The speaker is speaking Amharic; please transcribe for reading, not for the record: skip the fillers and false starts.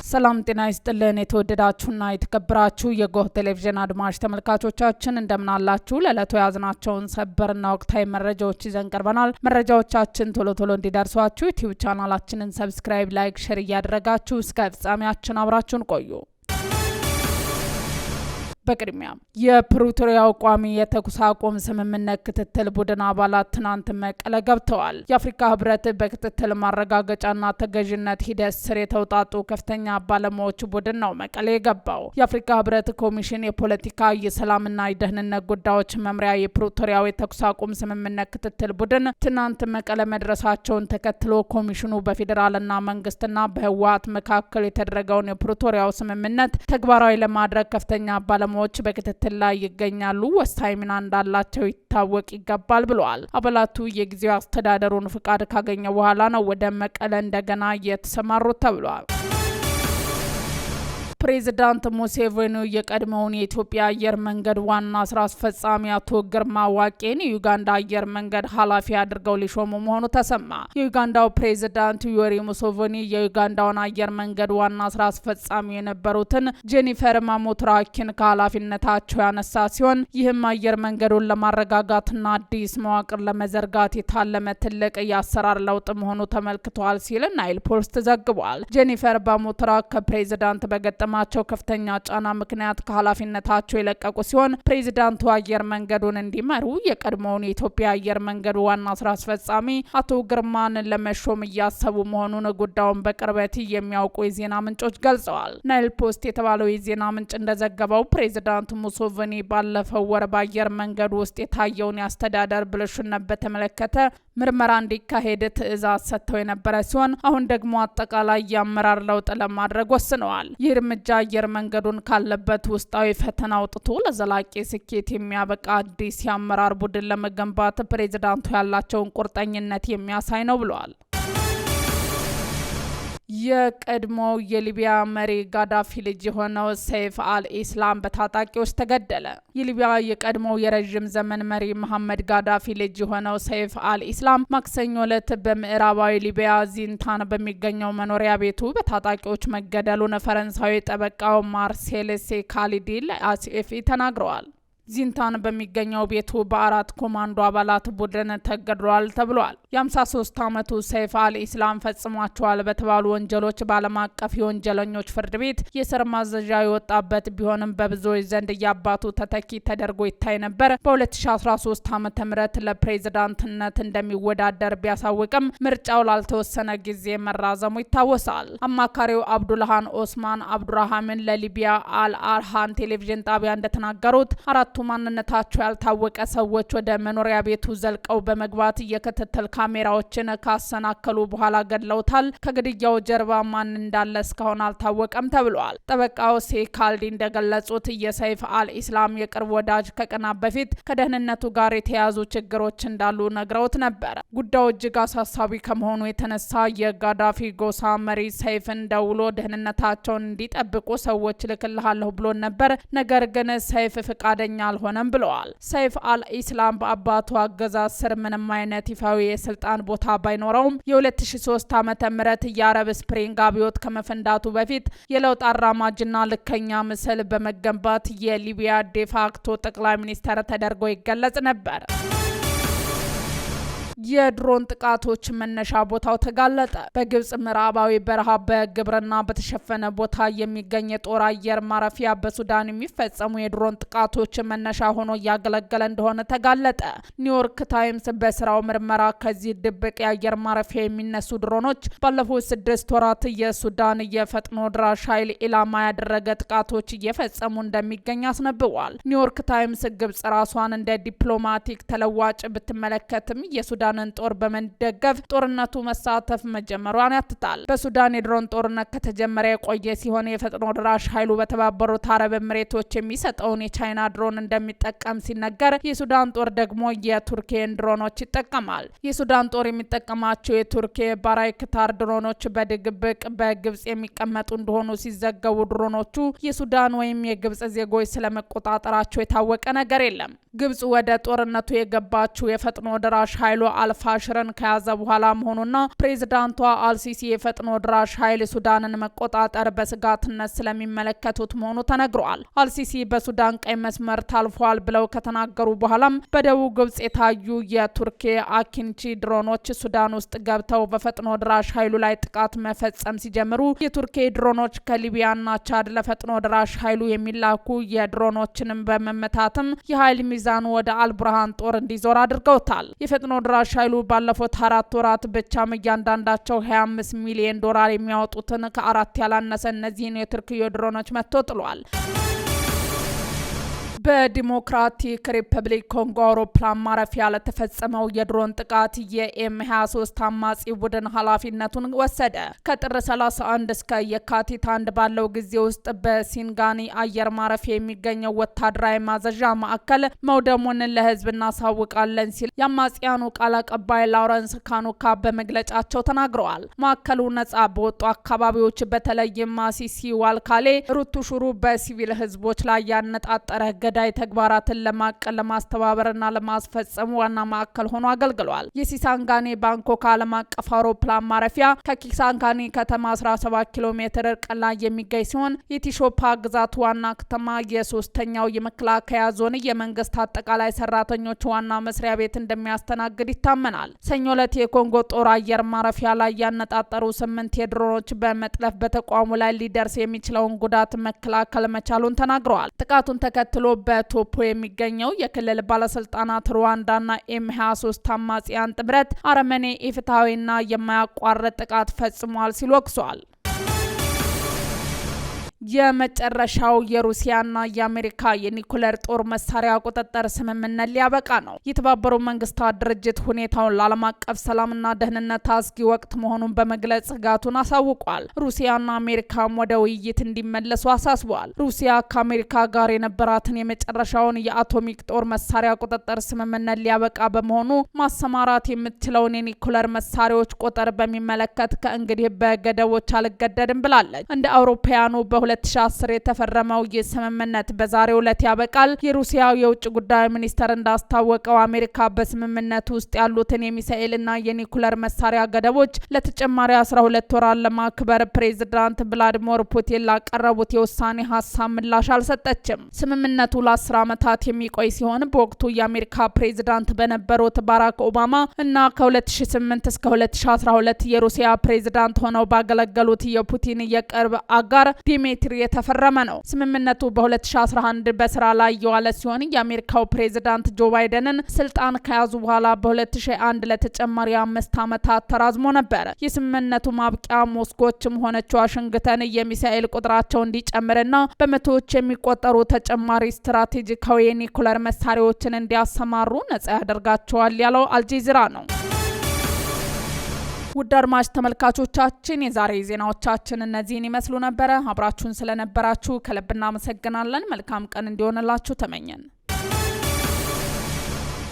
ሰላም ጤና ይስጥልን የተወደዳችሁና የተከበራችሁ የጎህ ቴሌቪዥን አድማጭ ተመልካቾቻችን እንደምን አላችሁ? ለዕለቱ ያዝናቸውን ሰበርና ወቅታዊ መረጃዎች ይዘን ቀርበናል። መረጃዎቻችን ቶሎ እንዲደርሷችሁ ዩቲዩብ ቻናላችንን ሰብስክራይብ፣ ላይክ፣ ሼር እያደረጋችሁ እስከ ፍጻሜያችን አብራችሁን ቆዩ። በቅድሚያ የፕሪቶሪያው ቋሚ የተኩስ አቁም ስምምነት ክትትል ቡድን አባላት ትናንት መቀለ ገብተዋል። የአፍሪካ ህብረት በክትትል ማረጋገጫና ተገዥነት ሂደት ስር የተውጣጡ ከፍተኛ ባለሙያዎች ቡድን ነው መቀለ የገባው። የአፍሪካ ህብረት ኮሚሽን የፖለቲካ የሰላምና የደህንነት ጉዳዮች መምሪያ የፕሪቶሪያው የተኩስ አቁም ስምምነት ክትትል ቡድን ትናንት መቀለ መድረሳቸውን ተከትሎ ኮሚሽኑ በፌዴራልና መንግስትና በህወሓት መካከል የተደረገውን የፕሪቶሪያው ስምምነት ተግባራዊ ለማድረግ ከፍተኛ ባለሙያዎች በክትትል ላይ ይገኛሉ። ወሳኝ ሚና እንዳላቸው ይታወቅ ይገባል ብለዋል። አባላቱ የጊዜው አስተዳደሩን ፍቃድ ካገኘ በኋላ ነው ወደ መቀለ እንደገና የተሰማሩት ተብሏል። ፕሬዚዳንት ሙሴቬኒ የቀድሞውን የኢትዮጵያ አየር መንገድ ዋና ስራ አስፈጻሚ አቶ ግርማ ዋቄን የዩጋንዳ አየር መንገድ ኃላፊ አድርገው ሊሾሙ መሆኑ ተሰማ። የዩጋንዳው ፕሬዚዳንት ዩዌሪ ሙሴቬኒ የዩጋንዳውን አየር መንገድ ዋና ስራ አስፈጻሚ የነበሩትን ጄኒፈር ማሞትራኪን ከኃላፊነታቸው ያነሳ ሲሆን ይህም አየር መንገዱን ለማረጋጋትና አዲስ መዋቅር ለመዘርጋት የታለመ ትልቅ የአሰራር ለውጥ መሆኑ ተመልክቷል ሲል ናይል ፖስት ዘግቧል። ጄኒፈር ማሞትራክ ከፕሬዚዳንት በገጠ ማቸው ከፍተኛ ጫና ምክንያት ከኃላፊነታቸው የለቀቁ ሲሆን ፕሬዚዳንቱ አየር መንገዱን እንዲመሩ የቀድሞውን የኢትዮጵያ አየር መንገድ ዋና ስራ አስፈጻሚ አቶ ግርማን ለመሾም እያሰቡ መሆኑን ጉዳዩን በቅርበት የሚያውቁ የዜና ምንጮች ገልጸዋል። ናይል ፖስት የተባለው የዜና ምንጭ እንደዘገበው ፕሬዚዳንት ሙሴቬኒ ባለፈው ወር በአየር መንገዱ ውስጥ የታየውን የአስተዳደር ብልሹነት በተመለከተ ምርመራ እንዲካሄድ ትዕዛዝ ሰጥተው የነበረ ሲሆን አሁን ደግሞ አጠቃላይ የአመራር ለውጥ ለማድረግ ወስነዋል። ይህ እርምጃ አየር መንገዱን ካለበት ውስጣዊ ፈተና አውጥቶ ለዘላቂ ስኬት የሚያበቃ አዲስ የአመራር ቡድን ለመገንባት ፕሬዚዳንቱ ያላቸውን ቁርጠኝነት የሚያሳይ ነው ብለዋል። የቀድሞው የሊቢያ መሪ ጋዳፊ ልጅ የሆነው ሰይፍ አልኢስላም በታጣቂዎች ተገደለ። የሊቢያ የቀድሞው የረዥም ዘመን መሪ መሐመድ ጋዳፊ ልጅ የሆነው ሰይፍ አልኢስላም ማክሰኞ ዕለት በምዕራባዊ ሊቢያ ዚንታን በሚገኘው መኖሪያ ቤቱ በታጣቂዎች መገደሉን ፈረንሳዊ ጠበቃው ማርሴል ሴካሊዲ ለአሲኤፍ ተናግረዋል። ዚንታን በሚገኘው ቤቱ በ4 ኮማንዶ አባላት ቡድን ተገድሏል ተብሏል። የ53 ዓመቱ ሰይፍ አልኢስላም ፈጽሟቸዋል በተባሉ ወንጀሎች በዓለም አቀፍ የወንጀለኞች ፍርድ ቤት የስር ማዘዣ የወጣበት ቢሆንም በብዙዎች ዘንድ የአባቱ ተተኪ ተደርጎ ይታይ ነበር። በ2013 ዓ.ም ለፕሬዝዳንትነት እንደሚወዳደር ቢያሳውቅም ምርጫው ላልተወሰነ ጊዜ መራዘሙ ይታወሳል። አማካሪው አብዱልሃን ኦስማን አብዱራሃምን ለሊቢያ አልአርሃን ቴሌቪዥን ጣቢያ እንደተናገሩት አራቱ ማንነታቸው ያልታወቀ ሰዎች ወደ መኖሪያ ቤቱ ዘልቀው በመግባት የክትትል ካሜራዎችን ካሰናከሉ በኋላ ገድለውታል። ከግድያው ጀርባ ማን እንዳለ እስካሁን አልታወቀም ተብሏል። ጠበቃው ሴካልዲ እንደገለጹት የሰይፍ አልኢስላም የቅርብ ወዳጅ ከቀናት በፊት ከደህንነቱ ጋር የተያያዙ ችግሮች እንዳሉ ነግረውት ነበር። ጉዳዩ እጅግ አሳሳቢ ከመሆኑ የተነሳ የጋዳፊ ጎሳ መሪ ሰይፍን ደውሎ ደህንነታቸውን እንዲጠብቁ ሰዎች ልክልሃለሁ ብሎ ነበር። ነገር ግን ሰይፍ ፈቃደኛ አልሆነም ብለዋል። ሰይፍ አልኢስላም በአባቱ አገዛዝ ስር ምንም አይነት ይፋዊ የስልጣን ቦታ ባይኖረውም የ2003 ዓመተ ምህረት የአረብ ስፕሪንግ አብዮት ከመፈንዳቱ በፊት የለውጥ አራማጅና ልከኛ ምስል በመገንባት የሊቢያ ዴፋክቶ ጠቅላይ ሚኒስተር ተደርጎ ይገለጽ ነበር። የድሮን ጥቃቶች መነሻ ቦታው ተጋለጠ። በግብጽ ምዕራባዊ በረሃ በግብርና በተሸፈነ ቦታ የሚገኝ የጦር አየር ማረፊያ በሱዳን የሚፈጸሙ የድሮን ጥቃቶች መነሻ ሆኖ እያገለገለ እንደሆነ ተጋለጠ። ኒውዮርክ ታይምስ በስራው ምርመራ ከዚህ ድብቅ የአየር ማረፊያ የሚነሱ ድሮኖች ባለፉት 6 ወራት የሱዳን የፈጥኖ ድራሽ ኃይል ኢላማ ያደረገ ጥቃቶች እየፈጸሙ እንደሚገኝ አስነብቧል። ኒውዮርክ ታይምስ ግብጽ ራሷን እንደ ዲፕሎማቲክ ተለዋጭ ብትመለከትም የሱዳን ጦር በመደገፍ ጦርነቱ መሳተፍ መጀመሯን ያትታል። በሱዳን የድሮን ጦርነት ከተጀመረ የቆየ ሲሆን የፈጥኖ ድራሽ ኃይሉ በተባበሩት አረብ ኤምሬቶች የሚሰጠውን የቻይና ድሮን እንደሚጠቀም ሲነገር፣ የሱዳን ጦር ደግሞ የቱርኪን ድሮኖች ይጠቀማል። የሱዳን ጦር የሚጠቀማቸው የቱርኪ ባራይክታር ድሮኖች በድብቅ በግብጽ የሚቀመጡ እንደሆኑ ሲዘገቡ ድሮኖቹ የሱዳን ወይም የግብጽ ዜጎች ስለመቆጣጠራቸው የታወቀ ነገር የለም። ግብጽ ወደ ጦርነቱ የገባችው የፈጥኖ ድራሽ ኃይሉ አልፋሽርን ከያዘ በኋላ መሆኑና ፕሬዝዳንቷ አልሲሲ የፈጥኖ ድራሽ ኃይል ሱዳንን መቆጣጠር በስጋትነት ስለሚመለከቱት መሆኑ ተነግሯል። አልሲሲ በሱዳን ቀይ መስመር ታልፏል ብለው ከተናገሩ በኋላም በደቡብ ግብጽ የታዩ የቱርክ አኪንቺ ድሮኖች ሱዳን ውስጥ ገብተው በፈጥኖ ድራሽ ኃይሉ ላይ ጥቃት መፈጸም ሲጀምሩ የቱርክ ድሮኖች ከሊቢያና ቻድ ለፈጥኖ ድራሽ ኃይሉ የሚላኩ የድሮኖችንም በመመታትም የኃይል ሚዛኑ ወደ አልቡርሃን ጦር እንዲዞር አድርገውታል። የፈጥኖ ድራሽ ኃይሉ ባለፉት 4 ወራት ብቻም እያንዳንዳቸው 25 ሚሊዮን ዶላር የሚያወጡትን ከ4 ያላነሰ እነዚህን የቱርክ ድሮኖች መጥቶ ጥሏል። በዲሞክራቲክ ሪፐብሊክ ኮንጎ አውሮፕላን ማረፊያ ለተፈጸመው የድሮን ጥቃት የኤም23 አማጺ ቡድን ኃላፊነቱን ወሰደ። ከጥር 31 እስከ የካቲት 1 ባለው ጊዜ ውስጥ በሲንጋኒ አየር ማረፊያ የሚገኘው ወታደራዊ ማዘዣ ማዕከል መውደሙን ለሕዝብ እናሳውቃለን ሲል የአማጽያኑ ቃል አቀባይ ላውረንስ ካኑካ በመግለጫቸው ተናግረዋል። ማዕከሉ ነጻ በወጡ አካባቢዎች በተለይም ማሲሲ፣ ዋልካሌ፣ ሩቱሹሩ በሲቪል ሕዝቦች ላይ ያነጣጠረ ገዳይ ተግባራትን ለማቀል ለማስተባበርና ለማስፈጸም ዋና ማዕከል ሆኖ አገልግሏል። የሲሳንጋኒ ባንኮክ ዓለም አቀፍ አውሮፕላን ማረፊያ ከኪሳንጋኒ ከተማ 17 ኪሎ ሜትር ርቀት ላይ የሚገኝ ሲሆን የቲሾፓ ግዛት ዋና ከተማ የሶስተኛው የመከላከያ ዞን የመንግስት አጠቃላይ ሰራተኞች ዋና መስሪያ ቤት እንደሚያስተናግድ ይታመናል። ሰኞ ዕለት የኮንጎ ጦር አየር ማረፊያ ላይ ያነጣጠሩ 8 የድሮኖች በመጥለፍ በተቋሙ ላይ ሊደርስ የሚችለውን ጉዳት መከላከል መቻሉን ተናግረዋል። ጥቃቱን ተከትሎ በቶፖ የሚገኘው የክልል ባለስልጣናት ሩዋንዳና ኤም23 አማጽያን ጥምረት አረመኔ ኢፍትሐዊና የማያቋርጥ ጥቃት ፈጽሟል ሲሉ ወቅሰዋል። የመጨረሻው የሩሲያና የአሜሪካ የኒኩሌር ጦር መሳሪያ ቁጥጥር ስምምነት ሊያበቃ ነው። የተባበሩት መንግስታት ድርጅት ሁኔታውን ለዓለም አቀፍ ሰላምና ደህንነት አስጊ ወቅት መሆኑን በመግለጽ ስጋቱን አሳውቋል። ሩሲያና አሜሪካም ወደ ውይይት እንዲመለሱ አሳስበዋል። ሩሲያ ከአሜሪካ ጋር የነበራትን የመጨረሻውን የአቶሚክ ጦር መሳሪያ ቁጥጥር ስምምነት ሊያበቃ በመሆኑ ማሰማራት የምትችለውን የኒኩሌር መሳሪያዎች ቁጥር በሚመለከት ከእንግዲህ በገደቦች አልገደድም ብላለች። እንደ አውሮፓውያኑ በ2010 የተፈረመው ይህ ስምምነት በዛሬው ዕለት ያበቃል። የሩሲያ የውጭ ጉዳይ ሚኒስቴር እንዳስታወቀው አሜሪካ በስምምነቱ ውስጥ ያሉትን የሚሳኤልና የኒኩሌር መሳሪያ ገደቦች ለተጨማሪ 12 ወራት ለማክበር ፕሬዝዳንት ቭላዲሚር ፑቲን ላቀረቡት የውሳኔ ሀሳብ ምላሽ አልሰጠችም። ስምምነቱ ለ10 ዓመታት የሚቆይ ሲሆን በወቅቱ የአሜሪካ ፕሬዝዳንት በነበሩት ባራክ ኦባማ እና ከ2008 እስከ 2012 የሩሲያ ፕሬዝዳንት ሆነው ባገለገሉት የፑቲን የቅርብ አጋር ዲሜትሪ የተፈረመ ነው። ስምምነቱ በ2011 በስራ ላይ የዋለ ሲሆን የአሜሪካው ፕሬዝዳንት ጆ ባይደንን ስልጣን ከያዙ በኋላ በ2001 ለተጨማሪ 5 ዓመታት ተራዝሞ ነበር። የስምምነቱ ማብቂያ ሞስኮችም ሆነች ዋሽንግተን የሚሳኤል ቁጥራቸው እንዲጨምርና በመቶዎች የሚቆጠሩ ተጨማሪ ስትራቴጂካዊ የኒኩሌር መሳሪያዎችን እንዲያሰማሩ ነጻ ያደርጋቸዋል ያለው አልጀዚራ ነው። ውድ አድማጭ ተመልካቾቻችን የዛሬ ዜናዎቻችን እነዚህን ይመስሉ ነበር። አብራችሁን ስለነበራችሁ ከልብ እናመሰግናለን። መልካም ቀን እንዲሆንላችሁ ተመኘን።